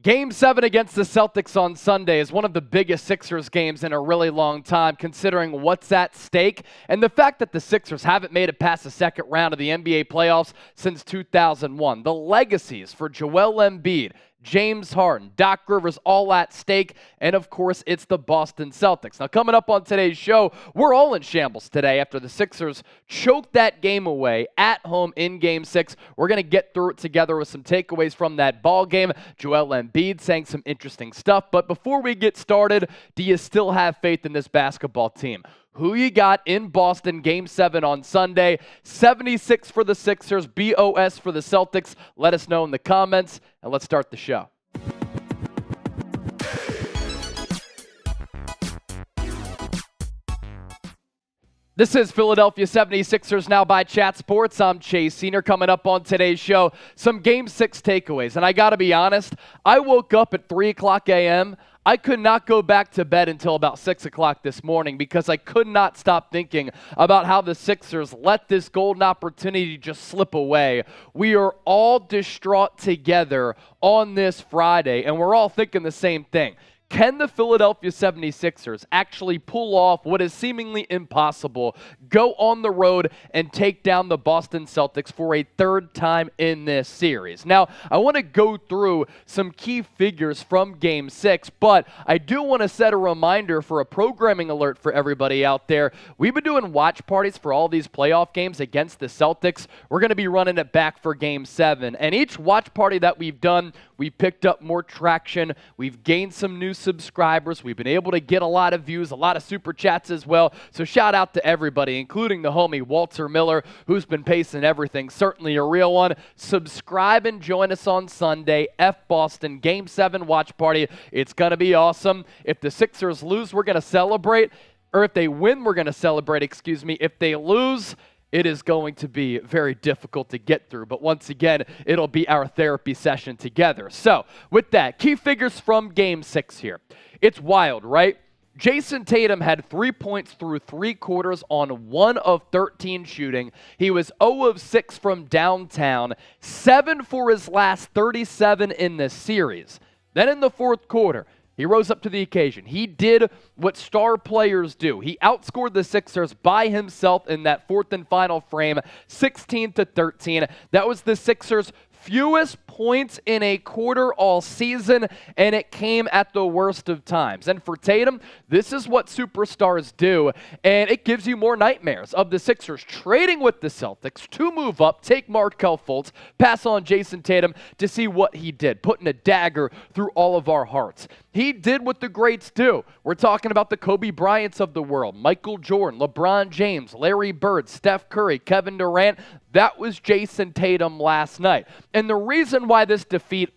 Game 7 against the Celtics on Sunday is one of the biggest Sixers games in a really long time, considering what's at stake and the fact that the Sixers haven't made it past the second round of the NBA playoffs since 2001. The legacies for Joel Embiid, James Harden, Doc Rivers, all at stake, and of course, it's the Boston Celtics. Now, coming up on today's show, we're all in shambles today after the Sixers choked that game away at home in Game 6. We're going to get through it together with some takeaways from that ball game. Joel Embiid saying some interesting stuff, but before we get started, do you still have faith in this basketball team? Who you got in Boston, Game 7 on Sunday? 76 for the Sixers, BOS for the Celtics. Let us know in the comments, and let's start the show. This is Philadelphia 76ers Now by Chat Sports. I'm Chase Senior. Coming up on today's show, some Game 6 takeaways. And I got to be honest, I woke up at 3 o'clock a.m., I could not go back to bed until about 6 o'clock this morning because I could not stop thinking about how the Sixers let this golden opportunity just slip away. We are all distraught together on this Friday, and we're all thinking the same thing. Can the Philadelphia 76ers actually pull off what is seemingly impossible, go on the road and take down the Boston Celtics for a third time in this series? Now, I want to go through some key figures from Game 6, but I do want to set a reminder for a programming alert for everybody out there. We've been doing watch parties for all these playoff games against the Celtics. We're going to be running it back for Game 7, and each watch party that we've done, we've picked up more traction. We've gained some new subscribers. We've been able to get a lot of views, a lot of super chats as well. So shout out to everybody, including the homie Walter Miller, who's been pacing everything. Certainly a real one. Subscribe and join us on Sunday. F Boston Game 7 watch party. It's going to be awesome. If the Sixers lose, we're going to celebrate. Or if they win, we're going to celebrate, If they lose, it is going to be very difficult to get through. But once again, it'll be our therapy session together. So with that, key figures from Game 6 here. It's wild, right? Jayson Tatum had 3 points through 3 quarters on 1 of 13 shooting. He was 0 of 6 from downtown, 7 for his last 37 in the series. Then in the fourth quarter, he rose up to the occasion. He did what star players do. He outscored the Sixers by himself in that fourth and final frame, 16-13. That was the Sixers' fewest points in a quarter all season, and it came at the worst of times. And for Tatum, this is what superstars do, and it gives you more nightmares of the Sixers trading with the Celtics to move up, take Markelle Fultz, pass on Jayson Tatum to see what he did, putting a dagger through all of our hearts. He did what the greats do. We're talking about the Kobe Bryants of the world, Michael Jordan, LeBron James, Larry Bird, Steph Curry, Kevin Durant. That was Jayson Tatum last night. And the reason why this defeat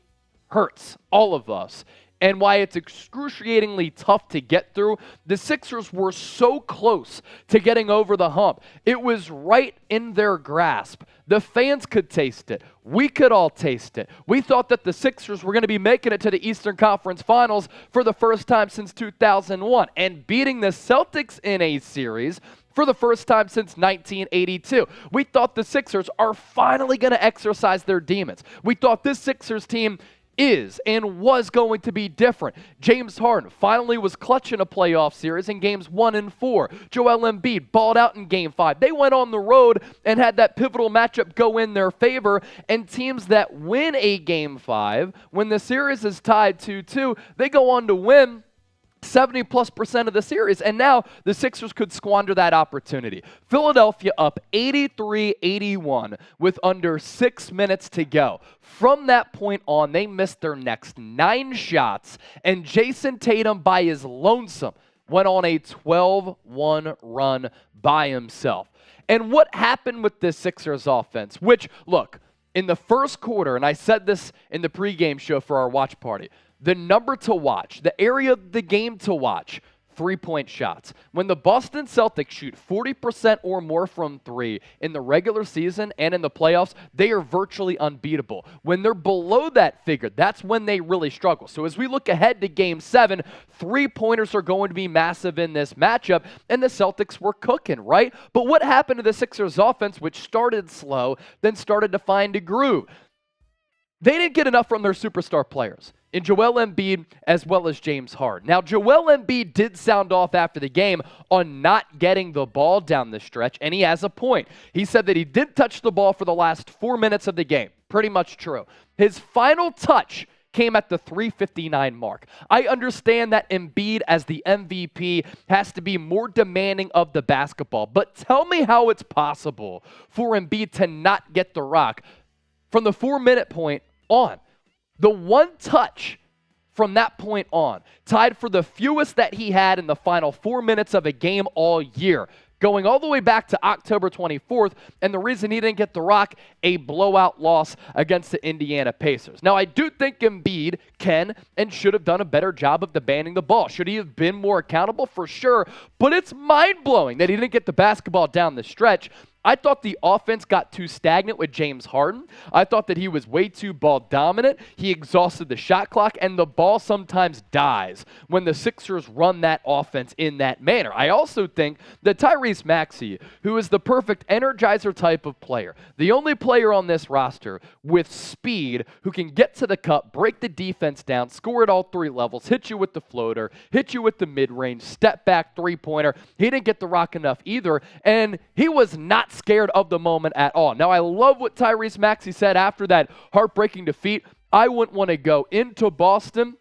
hurts all of us and why it's excruciatingly tough to get through, the Sixers were so close to getting over the hump. It was right in their grasp. The fans could taste it. We could all taste it. We thought that the Sixers were going to be making it to the Eastern Conference Finals for the first time since 2001 and beating the Celtics in a series for the first time since 1982. We thought the Sixers are finally going to exercise their demons. We thought this Sixers team is and was going to be different. James Harden finally was clutch in a playoff series in games 1 and 4. Joel Embiid balled out in game 5. They went on the road and had that pivotal matchup go in their favor, and teams that win a game 5, when the series is tied 2-2, they go on to win 70+% of the series, and now the Sixers could squander that opportunity. Philadelphia up 83-81 with under 6 minutes to go. From that point on, they missed their next 9 shots, and Jayson Tatum by his lonesome went on a 12-1 run by himself. And what happened with this Sixers offense, which, look, in the first quarter, and I said this in the pregame show for our watch party, the number to watch, the area of the game to watch, 3-point shots. When the Boston Celtics shoot 40% or more from 3 in the regular season and in the playoffs, they are virtually unbeatable. When they're below that figure, that's when they really struggle. So as we look ahead to Game 7, 3-pointers are going to be massive in this matchup, and the Celtics were cooking, right? But what happened to the Sixers offense, which started slow, then started to find a groove? they didn't get enough from their superstar players in Joel Embiid as well as James Harden. Now, Joel Embiid did sound off after the game on not getting the ball down the stretch, and he has a point. He said that he did touch the ball for the last 4 minutes of the game. Pretty much true. His final touch came at the 3:59 mark. I understand that Embiid, as the MVP, has to be more demanding of the basketball, but tell me how it's possible for Embiid to not get the rock from the 4-minute point on. The one touch from that point on tied for the fewest that he had in the final 4 minutes of a game all year, going all the way back to October 24th, and the reason he didn't get the rock, a blowout loss against the Indiana Pacers. Now, I do think Embiid can and should have done a better job of demanding the ball. Should he have been more accountable? For sure, but it's mind-blowing that he didn't get the basketball down the stretch. I thought the offense got too stagnant with James Harden. I thought that he was way too ball dominant. He exhausted the shot clock, and the ball sometimes dies when the Sixers run that offense in that manner. I also think that Tyrese Maxey, who is the perfect energizer type of player, the only player on this roster with speed who can get to the cup, break the defense down, score at all three levels, hit you with the floater, hit you with the mid-range, step back three-pointer. He didn't get the rock enough either, and he was not scared of the moment at all. Now, I love what Tyrese Maxey said after that heartbreaking defeat. I wouldn't want to go into Boston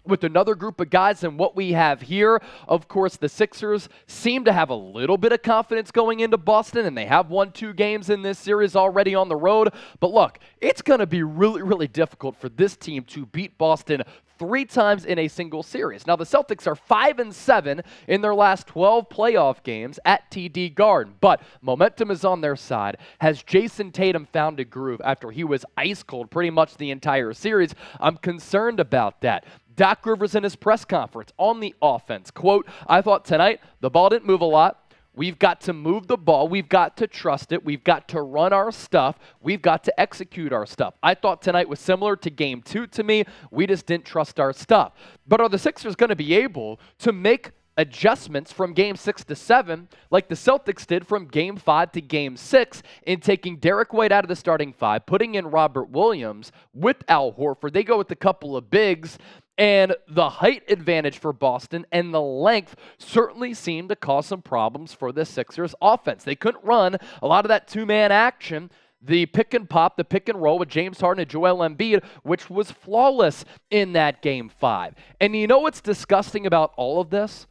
with another group of guys than what we have here. Of course, the Sixers seem to have a little bit of confidence going into Boston, and they have won 2 games in this series already on the road. But look, it's going to be really, really difficult for this team to beat Boston 3 times in a single series. Now, the Celtics are 5-7 in their last 12 playoff games at TD Garden, but momentum is on their side. Has Jayson Tatum found a groove after he was ice cold pretty much the entire series? I'm concerned about that. Doc Rivers in his press conference on the offense, quote, "I thought tonight the ball didn't move a lot. We've got to move the ball. We've got to trust it. We've got to run our stuff. We've got to execute our stuff. I thought tonight was similar to Game 2 to me. We just didn't trust our stuff." But are the Sixers going to be able to make adjustments from Game 6 to 7 like the Celtics did from Game 5 to Game 6 in taking Derek White out of the starting 5, putting in Robert Williams with Al Horford? They go with a couple of bigs, and the height advantage for Boston and the length certainly seemed to cause some problems for the Sixers offense. They couldn't run a lot of that two-man action, the pick and pop, the pick and roll with James Harden and Joel Embiid, which was flawless in that Game 5. And you know what's disgusting about all of this?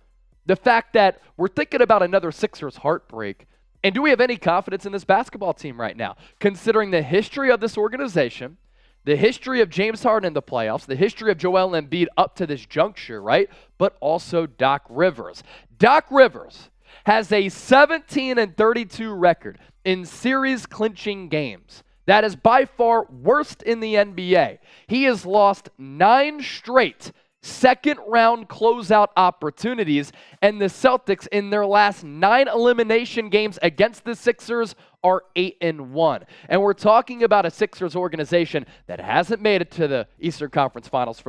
The fact that we're thinking about another Sixers heartbreak. And do we have any confidence in this basketball team right now? Considering the history of this organization, the history of James Harden in the playoffs, the history of Joel Embiid up to this juncture, right? But also Doc Rivers. Doc Rivers has a 17-32 record in series-clinching games. That is by far worst in the NBA. He has lost 9 straight second-round closeout opportunities, and the Celtics in their last 9 elimination games against the Sixers are 8-1. And we're talking about a Sixers organization that hasn't made it to the Eastern Conference Finals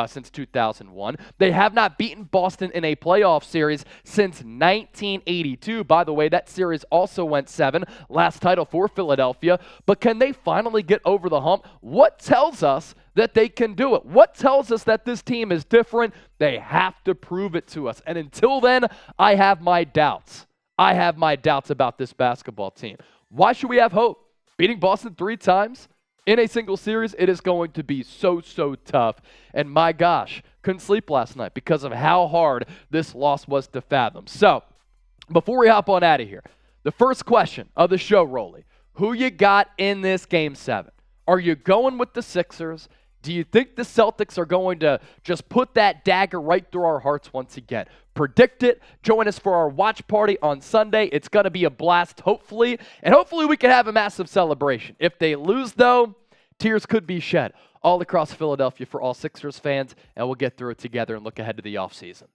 since 2001. They have not beaten Boston in a playoff series since 1982. By the way, that series also went 7, last title for Philadelphia. But can they finally get over the hump? What tells us that they can do it? What tells us that this team is different? They have to prove it to us. And until then, I have my doubts. I have my doubts about this basketball team. Why should we have hope? Beating Boston 3 times in a single series, it is going to be so tough. And my gosh, couldn't sleep last night because of how hard this loss was to fathom. So, before we hop on out of here, the first question of the show, Rolly, who you got in this Game 7? Are you going with the Sixers? Do you think the Celtics are going to just put that dagger right through our hearts once again? Predict it. Join us for our watch party on Sunday. It's going to be a blast, hopefully. And hopefully we can have a massive celebration. If they lose, though, tears could be shed all across Philadelphia for all Sixers fans. And we'll get through it together and look ahead to the offseason.